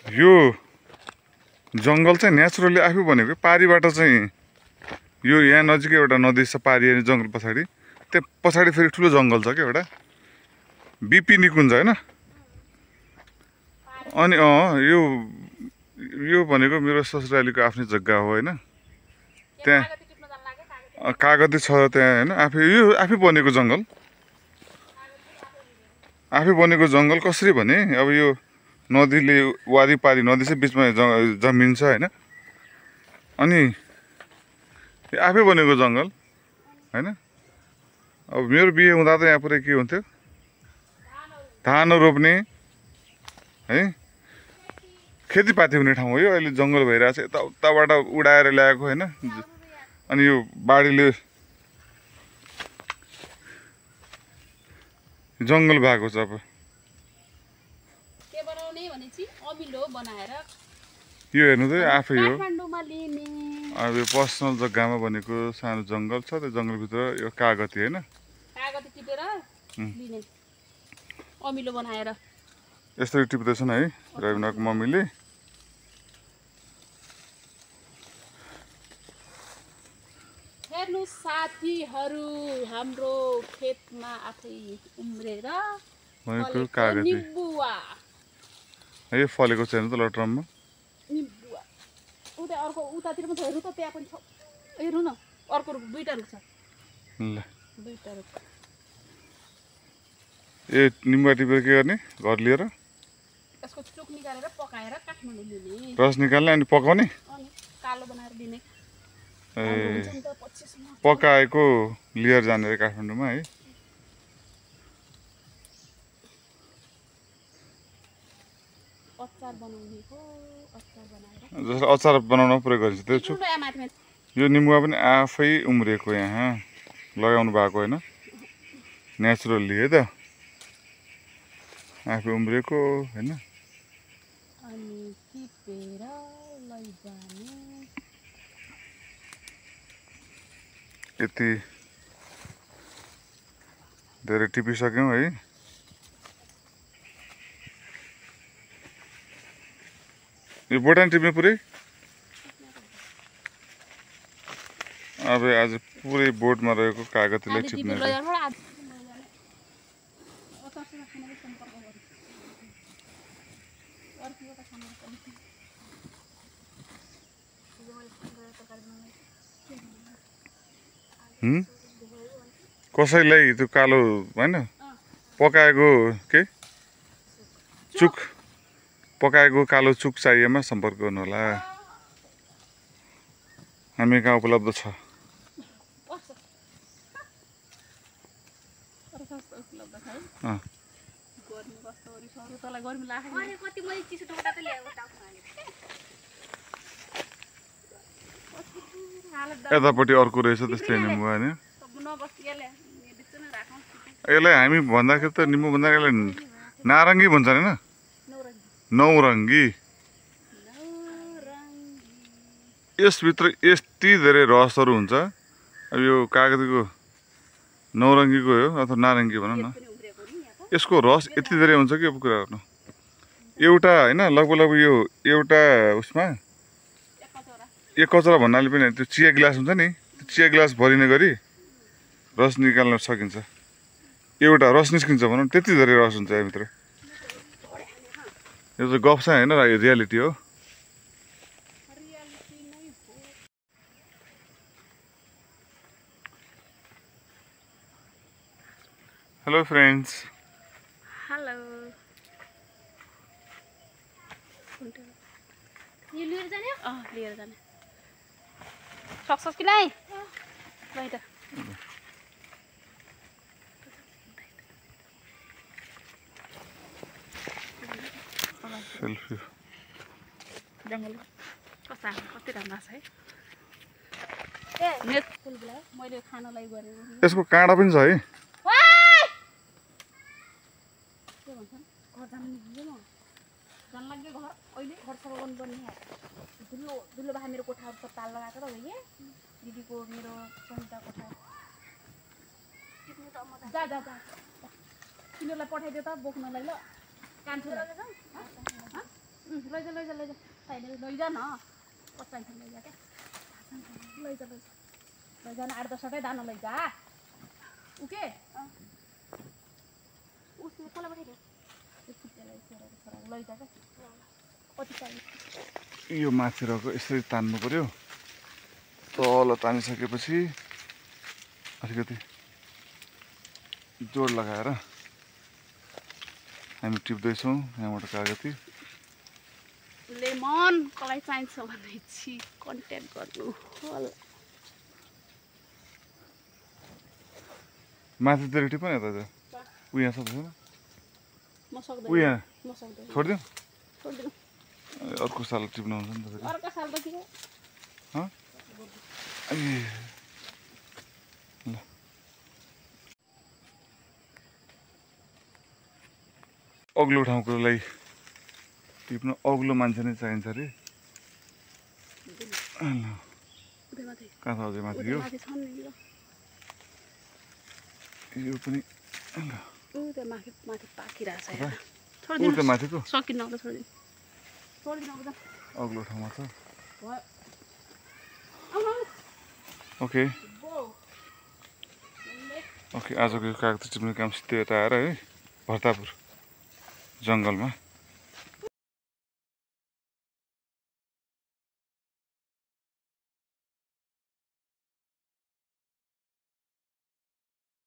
यो जङ्गल चाहिँ नेचुरली आफै बनेको पारीबाट चाहिँ यो यहाँ नजिकै एउटा नदी छ पारी जङ्गल पछाडि त्यो पछाडि फेरि ठुलो जङ्गल छ क्या एउटा बिपी निकुञ्ज होइन अनि यो भनेको मेरो ससुरालीको आफ्नै जग्गा हो होइन त्यहाँ कागती छ त्यहाँ होइन आफै बनेको जङ्गल कसरी भने अब यो नदीले वारिपारी नदी चाहिँ बिचमा जमिन छ होइन अनि आफै बनेको जङ्गल होइन अब मेरो बिहे हुँदा त यहाँ पुरै के हुन्थ्यो धानहरू रोप्ने है खेतीपाती हुने ठाउँ हो यो अहिले जङ्गल भइरहेछ यताउताबाट उडाएर ल्याएको होइन अनि यो बाढीले जङ्गल भएको छ अब यो हेर्नु त आफै हो अब यो पर्सनल जग्गामा बनेको सानो जङ्गल छ त्यो जङ्गलभित्र यो कागती होइन अमिलो बनाएर यसरी टिप्दैछन् है रविनाको मम्मीले हेर्नु साथीहरू हाम्रो खेतमा आफै उम्रेर भनेको कागती निम्बुवा यो फलेको छैन त लटरममा निम्बुवा उता अर्को उतातिर पनि छ हेर्नु त त्यहाँ पनि छ हेर्नु न अर्को दुईटा रुख छ ल दुईटा रुख ए निम्बुवा टिपेर के गर्ने घर लिएर यसको चुक निकालेर पकाएर काठमाडौँ लिने रस निकाल्ने अनि पकाउने अनि कालो बनाएर दिने ए पकाएको लिएर जाने रे काठमाडौँमा है अचार बनाउने हो अचार बनाएर जसले अचार बनाउन पुरै गरिन्छ त्यो छु यो निम्बुवा पनि आफै उम्रिएको यहाँ लगाउनु भएको होइन नेचुरल्ली है त आफै उम्रिएको होइन अनि टिपेर लैजाने यति धेरै टिपिसक्यौँ है यो बोटान टिप्ने पुरै अब आज पुरै बोर्डमा रहेको कागतीले टिप्ने कसैलाई त्यो कालो होइन पकाएको के चुक पकाएको कालो चुक चाहिएमा सम्पर्क गर्नु होला हामी कहाँ उपलब्ध छ यतापट्टि अर्को रहेछ त्यसले निम्बु होइन यसलाई हामी भन्दाखेरि त निम्बु भन्दा यसलाई नारङ्गी भन्छ होइन नौरङ्गी यसभित्र यति धेरै रसहरू हुन्छ अब यो कागतीको नौरङ्गीको हो अथवा नारङ्गी भनौँ न यसको रस यति धेरै हुन्छ कि अब कुरा गर्नु एउटा होइन लगभग यो एउटा उसमा एक कचरा भन्नाले पनि त्यो चिया गिलास हुन्छ नि त्यो चिया गिलास भरिने गरी रस निकाल्न सकिन्छ एउटा रस निस्किन्छ भनौँ त्यति धेरै रस हुन्छ यहाँभित्र यो चाहिँ गफ छ होइन यो रियालिटी हो हेलो फ्रेन्ड्स हेलो यो लिएर जाने लिएर जाने सक्छस् कि नै ल त सेल्फी जङ्गल कस्तो कति राम्रो छ है मैले खानलाई गरेँ यसको काँडा पनि छ है के भन्छन् घर जानु निस्किँदैन जान लाग्यो घर अहिले घर सफा गर्नुपर्ने दुलो बाहा मेरो कोठाहरू सब ताल लगाएको त हो कि दिदीको मेरो सन्ता कोठा जा जा जा तिनीहरूलाई पठाइदियो त बोक्नलाई ल कान्छो लैजा लैजा लैजा चाहिने लैजा न चाहिन्छ लैजा क्या लैजा लैजा लैजा न 8-10वटै दाना लैजा ऊ के उसले कसलाई पठाइदियो त्यो फुटेलाई छोराको लैजा क्या कति चाहिन्छ यो माथिरको यसरी तान्नु पर्यो तल तानिसकेपछि अलिकति जोड लगाएर हामी टिप्दैछौँ यहाँबाट कागती लेमन कसलाई चाहिन्छ भने छि कन्ट्याक्ट गर्नु होला माथितिर टिप्नु नि त ऊ यहाँ छ छैन म सक्दैन ऊ यहाँ म सक्दैन छोडिदिउँ छोडिदिनु अर्को साल टिप्नु हुन्छ नि त अर्को साल त के ल अग्लो ठाउँको लागि टिप्न अग्लो मान्छे नै चाहिन्छ अरे कहाँ छ अझै माथि यो यो पनि माथि पाकिरहेछ ऊ त्यो माथिको सकिन्न अब छोडिदिनु छोडिदिनु अब अग्लो ठाउँमा छ आउनु ओके ओके आजको यो कागती टिप्ने काम सिधै यता आएर है भर्तापुर जङ्गलमा